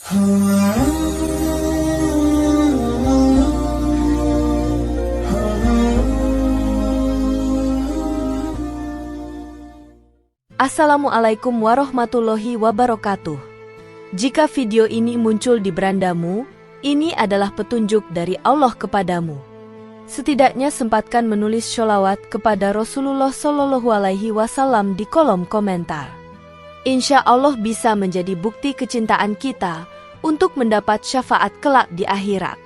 Assalamualaikum warahmatullahi wabarakatuh. Jika video ini muncul di berandamu, ini adalah petunjuk dari Allah kepadamu. Setidaknya sempatkan menulis sholawat kepada Rasulullah SAW di kolom komentar. Insya Allah bisa menjadi bukti kecintaan kita untuk mendapat syafaat kelak di akhirat.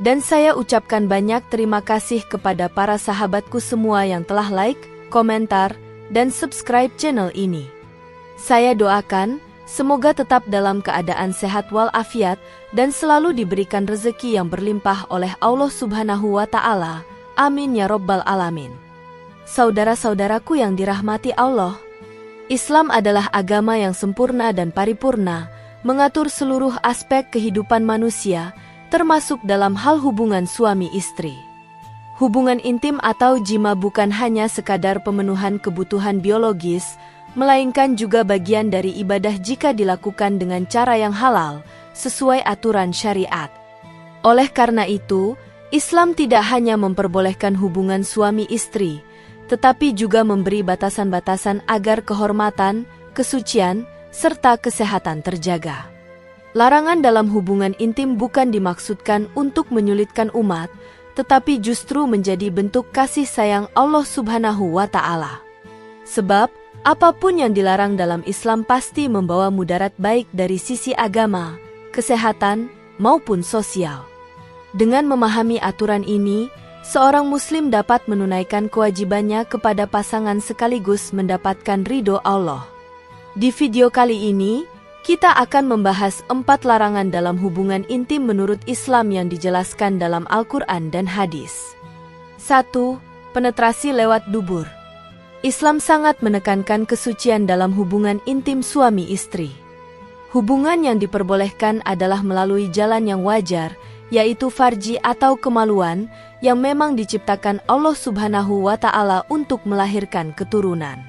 Dan saya ucapkan banyak terima kasih kepada para sahabatku semua yang telah like, komentar, dan subscribe channel ini. Saya doakan, semoga tetap dalam keadaan sehat walafiat dan selalu diberikan rezeki yang berlimpah oleh Allah Subhanahu wa Ta'ala. Amin ya Rabbal Alamin. Saudara-saudaraku yang dirahmati Allah, Islam adalah agama yang sempurna dan paripurna, mengatur seluruh aspek kehidupan manusia, termasuk dalam hal hubungan suami istri. Hubungan intim atau jima bukan hanya sekadar pemenuhan kebutuhan biologis, melainkan juga bagian dari ibadah jika dilakukan dengan cara yang halal, sesuai aturan syariat. Oleh karena itu, Islam tidak hanya memperbolehkan hubungan suami istri, tetapi juga memberi batasan-batasan agar kehormatan, kesucian, serta kesehatan terjaga. Larangan dalam hubungan intim bukan dimaksudkan untuk menyulitkan umat, tetapi justru menjadi bentuk kasih sayang Allah Subhanahu wa Ta'ala. Sebab, apapun yang dilarang dalam Islam pasti membawa mudarat baik dari sisi agama, kesehatan, maupun sosial. Dengan memahami aturan ini, seorang muslim dapat menunaikan kewajibannya kepada pasangan sekaligus mendapatkan ridho Allah. Di video kali ini, kita akan membahas 4 larangan dalam hubungan intim menurut Islam yang dijelaskan dalam Al-Quran dan hadis. 1. Penetrasi lewat dubur. Islam sangat menekankan kesucian dalam hubungan intim suami istri. Hubungan yang diperbolehkan adalah melalui jalan yang wajar, yaitu farji atau kemaluan, yang memang diciptakan Allah Subhanahu wa Ta'ala untuk melahirkan keturunan.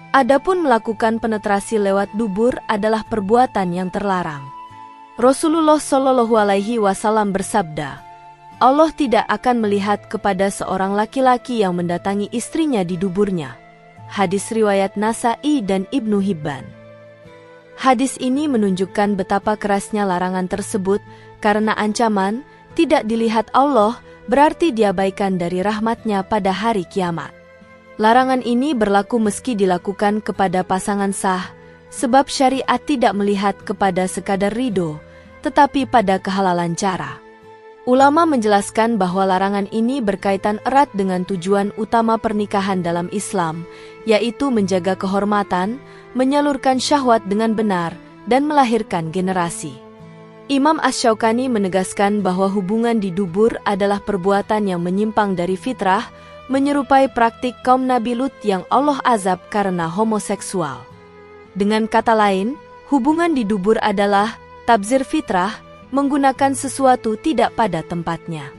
Adapun melakukan penetrasi lewat dubur adalah perbuatan yang terlarang. Rasulullah SAW bersabda, Allah tidak akan melihat kepada seorang laki-laki yang mendatangi istrinya di duburnya. Hadis riwayat Nasa'i dan Ibnu Hibban. Hadis ini menunjukkan betapa kerasnya larangan tersebut, karena ancaman, tidak dilihat Allah, berarti diabaikan dari rahmatnya pada hari kiamat. Larangan ini berlaku meski dilakukan kepada pasangan sah, sebab syariat tidak melihat kepada sekadar ridho, tetapi pada kehalalan cara. Ulama menjelaskan bahwa larangan ini berkaitan erat dengan tujuan utama pernikahan dalam Islam, yaitu menjaga kehormatan, menyalurkan syahwat dengan benar, dan melahirkan generasi. Imam Asy-Syaukani menegaskan bahwa hubungan di dubur adalah perbuatan yang menyimpang dari fitrah, menyerupai praktik kaum Nabi Lut yang Allah azab karena homoseksual. Dengan kata lain, hubungan di dubur adalah tabzir fitrah, menggunakan sesuatu tidak pada tempatnya.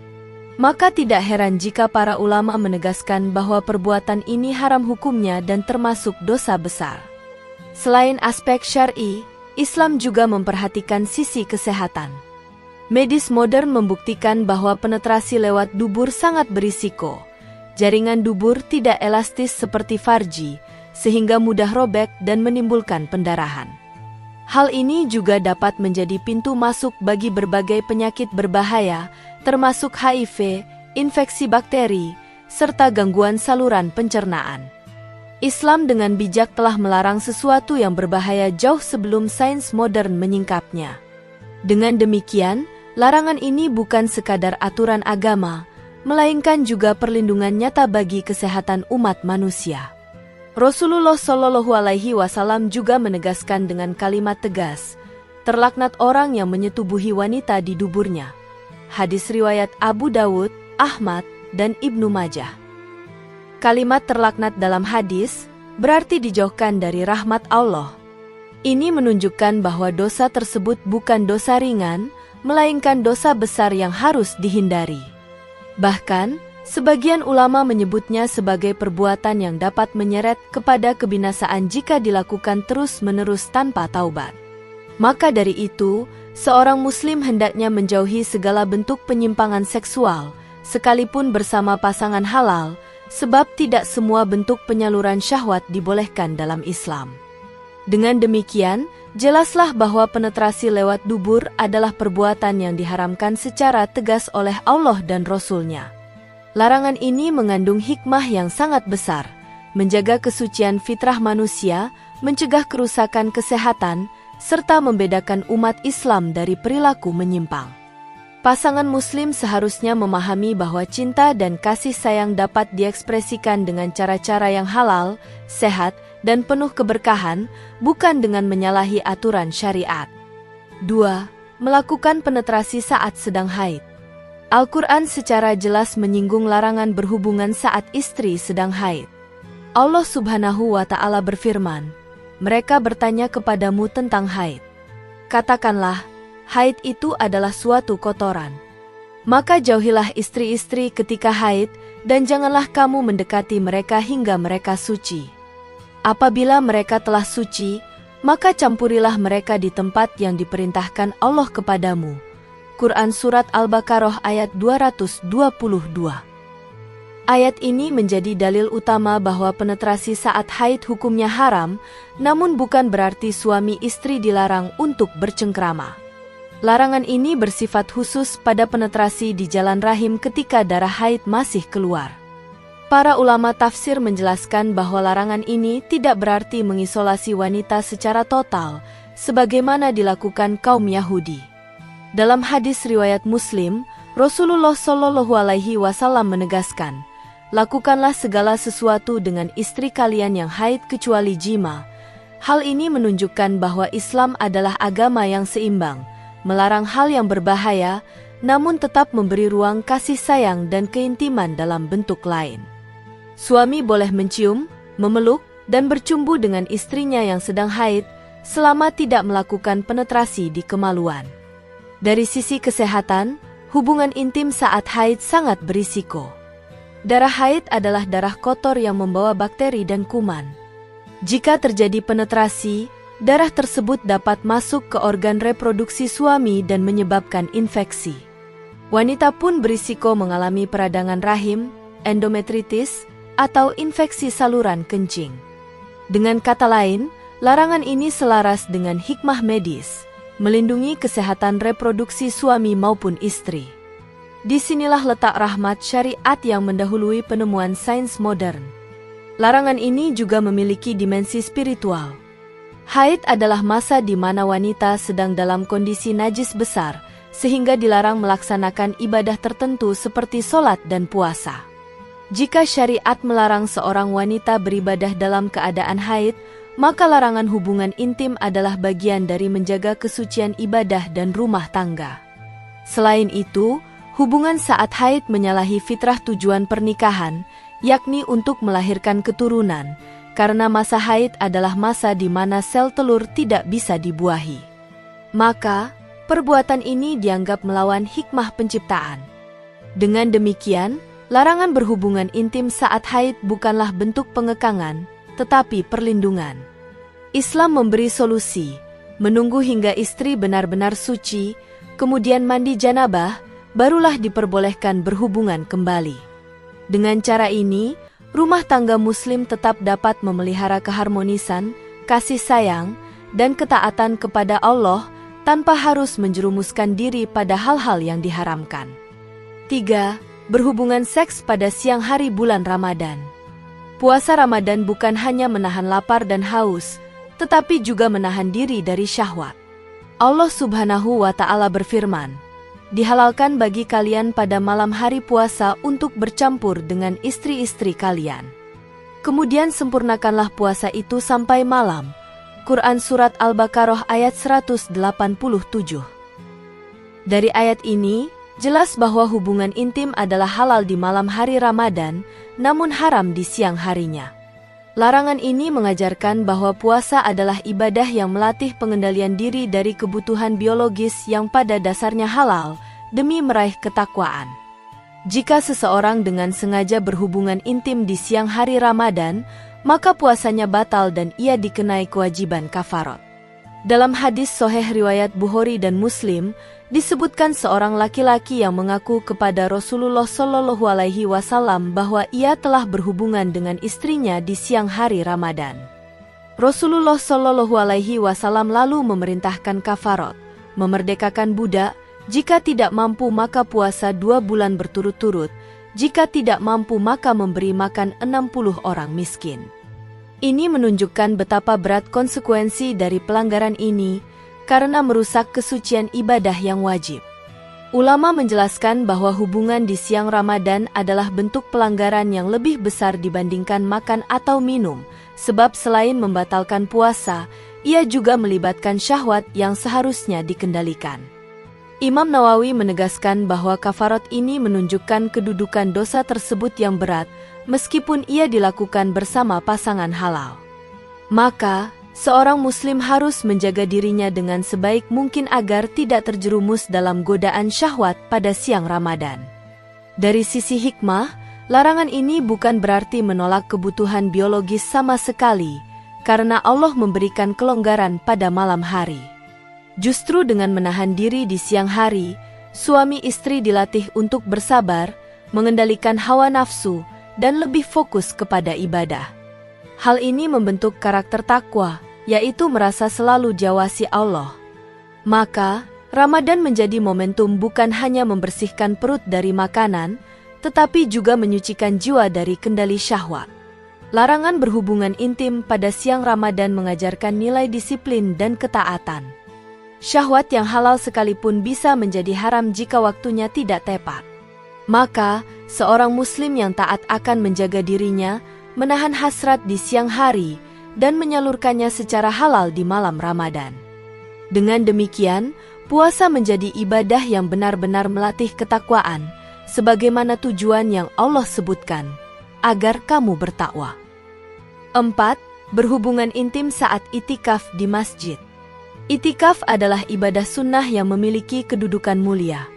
Maka tidak heran jika para ulama menegaskan bahwa perbuatan ini haram hukumnya dan termasuk dosa besar. Selain aspek syar'i, Islam juga memperhatikan sisi kesehatan. Medis modern membuktikan bahwa penetrasi lewat dubur sangat berisiko. Jaringan dubur tidak elastis seperti farji, sehingga mudah robek dan menimbulkan pendarahan. Hal ini juga dapat menjadi pintu masuk bagi berbagai penyakit berbahaya, termasuk HIV, infeksi bakteri, serta gangguan saluran pencernaan. Islam dengan bijak telah melarang sesuatu yang berbahaya jauh sebelum sains modern menyingkapnya. Dengan demikian, larangan ini bukan sekadar aturan agama, melainkan juga perlindungan nyata bagi kesehatan umat manusia. Rasulullah SAW juga menegaskan dengan kalimat tegas, terlaknat orang yang menyetubuhi wanita di duburnya. Hadis riwayat Abu Dawud, Ahmad, dan Ibnu Majah. Kalimat terlaknat dalam hadis berarti dijauhkan dari rahmat Allah. Ini menunjukkan bahwa dosa tersebut bukan dosa ringan, melainkan dosa besar yang harus dihindari. Bahkan, sebagian ulama menyebutnya sebagai perbuatan yang dapat menyeret kepada kebinasaan jika dilakukan terus-menerus tanpa taubat. Maka dari itu, Seorang muslim hendaknya menjauhi segala bentuk penyimpangan seksual, sekalipun bersama pasangan halal, sebab tidak semua bentuk penyaluran syahwat dibolehkan dalam Islam. Dengan demikian, jelaslah bahwa penetrasi lewat dubur adalah perbuatan yang diharamkan secara tegas oleh Allah dan Rasul-Nya. Larangan ini mengandung hikmah yang sangat besar, menjaga kesucian fitrah manusia, mencegah kerusakan kesehatan, serta membedakan umat Islam dari perilaku menyimpang. Pasangan muslim seharusnya memahami bahwa cinta dan kasih sayang dapat diekspresikan dengan cara-cara yang halal, sehat, dan penuh keberkahan, bukan dengan menyalahi aturan syariat. 2. Melakukan penetrasi saat sedang haid. Al-Quran secara jelas menyinggung larangan berhubungan saat istri sedang haid. Allah Subhanahu wa Ta'ala berfirman, "Mereka bertanya kepadamu tentang haid. Katakanlah, haid itu adalah suatu kotoran. Maka jauhilah istri-istri ketika haid, dan janganlah kamu mendekati mereka hingga mereka suci. Apabila mereka telah suci, maka campurilah mereka di tempat yang diperintahkan Allah kepadamu." Quran Surat Al-Baqarah ayat 222. Ayat ini menjadi dalil utama bahwa penetrasi saat haid hukumnya haram, namun bukan berarti suami istri dilarang untuk bercengkrama. Larangan ini bersifat khusus pada penetrasi di jalan rahim ketika darah haid masih keluar. Para ulama tafsir menjelaskan bahwa larangan ini tidak berarti mengisolasi wanita secara total, sebagaimana dilakukan kaum Yahudi. Dalam hadis riwayat Muslim, Rasulullah Shallallahu Alaihi Wasallam menegaskan, "Lakukanlah segala sesuatu dengan istri kalian yang haid kecuali jima." Hal ini menunjukkan bahwa Islam adalah agama yang seimbang, melarang hal yang berbahaya, namun tetap memberi ruang kasih sayang dan keintiman dalam bentuk lain. Suami boleh mencium, memeluk, dan bercumbu dengan istrinya yang sedang haid, selama tidak melakukan penetrasi di kemaluan. Dari sisi kesehatan, hubungan intim saat haid sangat berisiko. Darah haid adalah darah kotor yang membawa bakteri dan kuman. Jika terjadi penetrasi, darah tersebut dapat masuk ke organ reproduksi suami dan menyebabkan infeksi. Wanita pun berisiko mengalami peradangan rahim, endometritis, atau infeksi saluran kencing. Dengan kata lain, larangan ini selaras dengan hikmah medis, melindungi kesehatan reproduksi suami maupun istri. Disinilah letak rahmat syariat yang mendahului penemuan sains modern. Larangan ini juga memiliki dimensi spiritual. Haid adalah masa di mana wanita sedang dalam kondisi najis besar, sehingga dilarang melaksanakan ibadah tertentu seperti sholat dan puasa. Jika syariat melarang seorang wanita beribadah dalam keadaan haid, maka larangan hubungan intim adalah bagian dari menjaga kesucian ibadah dan rumah tangga. Selain itu, hubungan saat haid menyalahi fitrah tujuan pernikahan, yakni untuk melahirkan keturunan, karena masa haid adalah masa di mana sel telur tidak bisa dibuahi. Maka, perbuatan ini dianggap melawan hikmah penciptaan. Dengan demikian, larangan berhubungan intim saat haid bukanlah bentuk pengekangan, tetapi perlindungan. Islam memberi solusi, menunggu hingga istri benar-benar suci, kemudian mandi janabah, barulah diperbolehkan berhubungan kembali. Dengan cara ini, rumah tangga muslim tetap dapat memelihara keharmonisan, kasih sayang, dan ketaatan kepada Allah tanpa harus menjerumuskan diri pada hal-hal yang diharamkan. 3. Berhubungan seks pada siang hari bulan Ramadan. Puasa Ramadan bukan hanya menahan lapar dan haus, tetapi juga menahan diri dari syahwat. Allah Subhanahu wa Ta'ala berfirman, "Dihalalkan bagi kalian pada malam hari puasa untuk bercampur dengan istri-istri kalian. Kemudian sempurnakanlah puasa itu sampai malam." Quran Surat Al-Baqarah ayat 187. Dari ayat ini, jelas bahwa hubungan intim adalah halal di malam hari Ramadan, namun haram di siang harinya. Larangan ini mengajarkan bahwa puasa adalah ibadah yang melatih pengendalian diri dari kebutuhan biologis yang pada dasarnya halal, demi meraih ketakwaan. Jika seseorang dengan sengaja berhubungan intim di siang hari Ramadan, maka puasanya batal dan ia dikenai kewajiban kafarat. Dalam hadis Sahih riwayat Bukhari dan Muslim, disebutkan seorang laki-laki yang mengaku kepada Rasulullah Shallallahu Alaihi Wasallam bahwa ia telah berhubungan dengan istrinya di siang hari Ramadan. Rasulullah Shallallahu Alaihi Wasallam lalu memerintahkan kafarat, memerdekakan budak, jika tidak mampu maka puasa 2 bulan berturut-turut, jika tidak mampu maka memberi makan 60 orang miskin. Ini menunjukkan betapa berat konsekuensi dari pelanggaran ini karena merusak kesucian ibadah yang wajib. Ulama menjelaskan bahwa hubungan di siang Ramadan adalah bentuk pelanggaran yang lebih besar dibandingkan makan atau minum, sebab selain membatalkan puasa, ia juga melibatkan syahwat yang seharusnya dikendalikan. Imam Nawawi menegaskan bahwa kafarat ini menunjukkan kedudukan dosa tersebut yang berat, meskipun ia dilakukan bersama pasangan halal. Maka, seorang muslim harus menjaga dirinya dengan sebaik mungkin agar tidak terjerumus dalam godaan syahwat pada siang Ramadan. Dari sisi hikmah, larangan ini bukan berarti menolak kebutuhan biologis sama sekali, karena Allah memberikan kelonggaran pada malam hari. Justru dengan menahan diri di siang hari, suami istri dilatih untuk bersabar, mengendalikan hawa nafsu, dan lebih fokus kepada ibadah. Hal ini membentuk karakter takwa, yaitu merasa selalu diawasi Allah. Maka, Ramadan menjadi momentum bukan hanya membersihkan perut dari makanan, tetapi juga menyucikan jiwa dari kendali syahwat. Larangan berhubungan intim pada siang Ramadan mengajarkan nilai disiplin dan ketaatan. Syahwat yang halal sekalipun bisa menjadi haram jika waktunya tidak tepat. Maka, seorang muslim yang taat akan menjaga dirinya, menahan hasrat di siang hari, dan menyalurkannya secara halal di malam Ramadan. Dengan demikian, puasa menjadi ibadah yang benar-benar melatih ketakwaan, sebagaimana tujuan yang Allah sebutkan, agar kamu bertakwa. 4. Berhubungan intim saat itikaf di masjid. Itikaf adalah ibadah sunnah yang memiliki kedudukan mulia.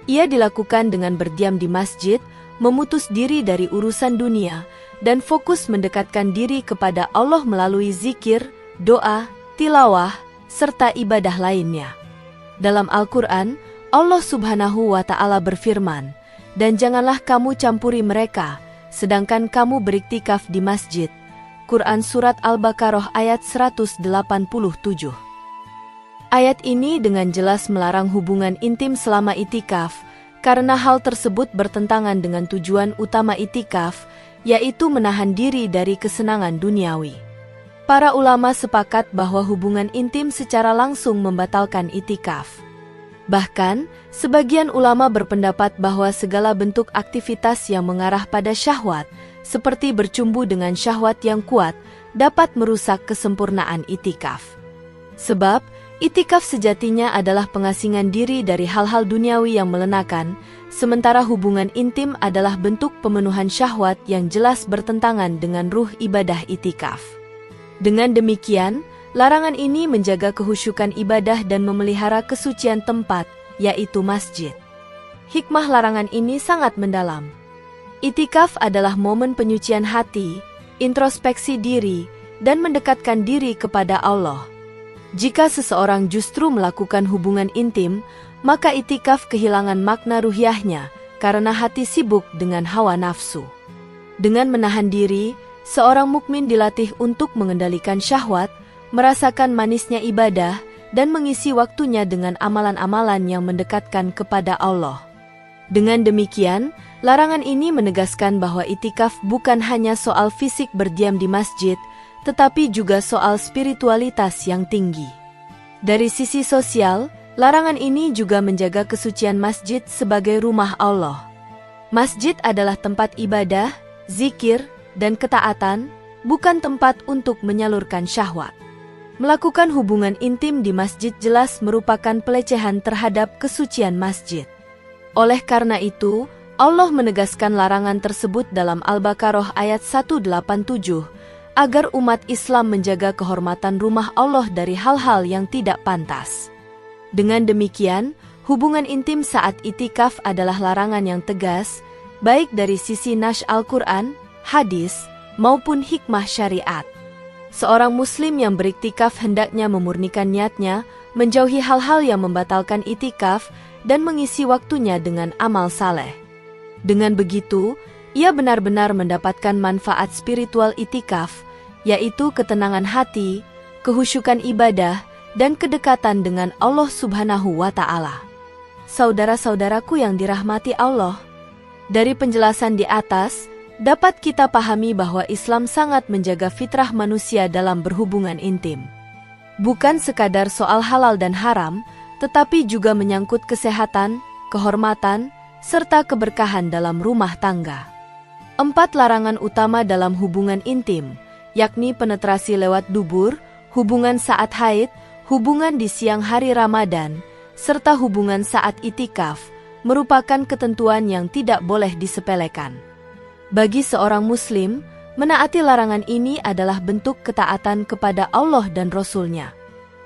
Ia dilakukan dengan berdiam di masjid, memutus diri dari urusan dunia, dan fokus mendekatkan diri kepada Allah melalui zikir, doa, tilawah, serta ibadah lainnya. Dalam Al-Quran, Allah Subhanahu wa Ta'ala berfirman, "Dan janganlah kamu campuri mereka, sedangkan kamu beriktikaf di masjid." Quran Surat Al-Baqarah ayat 187. Ayat ini dengan jelas melarang hubungan intim selama itikaf, karena hal tersebut bertentangan dengan tujuan utama itikaf, yaitu menahan diri dari kesenangan duniawi. Para ulama sepakat bahwa hubungan intim secara langsung membatalkan itikaf. Bahkan, sebagian ulama berpendapat bahwa segala bentuk aktivitas yang mengarah pada syahwat, seperti bercumbu dengan syahwat yang kuat, dapat merusak kesempurnaan itikaf. Sebab, itikaf sejatinya adalah pengasingan diri dari hal-hal duniawi yang melenakan, sementara hubungan intim adalah bentuk pemenuhan syahwat yang jelas bertentangan dengan ruh ibadah itikaf. Dengan demikian, larangan ini menjaga kehusyukan ibadah dan memelihara kesucian tempat, yaitu masjid. Hikmah larangan ini sangat mendalam. Itikaf adalah momen penyucian hati, introspeksi diri, dan mendekatkan diri kepada Allah. Jika seseorang justru melakukan hubungan intim, maka itikaf kehilangan makna ruhiyahnya karena hati sibuk dengan hawa nafsu. Dengan menahan diri, seorang mukmin dilatih untuk mengendalikan syahwat, merasakan manisnya ibadah, dan mengisi waktunya dengan amalan-amalan yang mendekatkan kepada Allah. Dengan demikian, larangan ini menegaskan bahwa itikaf bukan hanya soal fisik berdiam di masjid, tetapi juga soal spiritualitas yang tinggi. Dari sisi sosial, larangan ini juga menjaga kesucian masjid sebagai rumah Allah. Masjid adalah tempat ibadah, zikir, dan ketaatan, bukan tempat untuk menyalurkan syahwat. Melakukan hubungan intim di masjid jelas merupakan pelecehan terhadap kesucian masjid. Oleh karena itu, Allah menegaskan larangan tersebut dalam Al-Baqarah ayat 187, agar umat Islam menjaga kehormatan rumah Allah dari hal-hal yang tidak pantas. Dengan demikian, hubungan intim saat itikaf adalah larangan yang tegas, baik dari sisi nas Al-Quran, hadis, maupun hikmah syariat. Seorang muslim yang beriktikaf hendaknya memurnikan niatnya, menjauhi hal-hal yang membatalkan itikaf, dan mengisi waktunya dengan amal saleh. Dengan begitu, ia benar-benar mendapatkan manfaat spiritual itikaf, yaitu ketenangan hati, kehusyukan ibadah, dan kedekatan dengan Allah Subhanahu wa Ta'ala. Saudara-saudaraku yang dirahmati Allah, dari penjelasan di atas, dapat kita pahami bahwa Islam sangat menjaga fitrah manusia dalam berhubungan intim. Bukan sekadar soal halal dan haram, tetapi juga menyangkut kesehatan, kehormatan, serta keberkahan dalam rumah tangga. 4 larangan utama dalam hubungan intim, yakni penetrasi lewat dubur, hubungan saat haid, hubungan di siang hari Ramadan, serta hubungan saat itikaf, merupakan ketentuan yang tidak boleh disepelekan. Bagi seorang muslim, menaati larangan ini adalah bentuk ketaatan kepada Allah dan Rasul-Nya.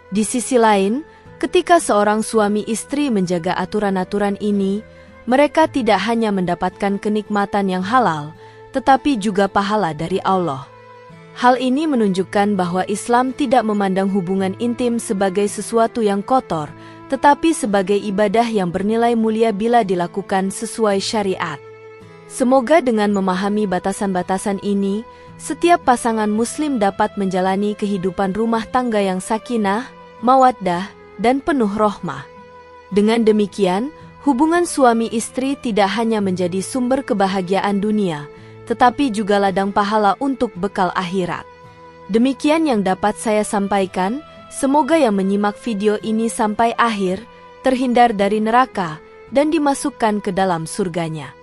Di sisi lain, ketika seorang suami istri menjaga aturan-aturan ini, mereka tidak hanya mendapatkan kenikmatan yang halal, tetapi juga pahala dari Allah. Hal ini menunjukkan bahwa Islam tidak memandang hubungan intim sebagai sesuatu yang kotor, tetapi sebagai ibadah yang bernilai mulia bila dilakukan sesuai syariat. Semoga dengan memahami batasan-batasan ini, setiap pasangan muslim dapat menjalani kehidupan rumah tangga yang sakinah, mawaddah, dan penuh rahmah. Dengan demikian, hubungan suami istri tidak hanya menjadi sumber kebahagiaan dunia, tetapi juga ladang pahala untuk bekal akhirat. Demikian yang dapat saya sampaikan. Semoga yang menyimak video ini sampai akhir terhindar dari neraka dan dimasukkan ke dalam surganya.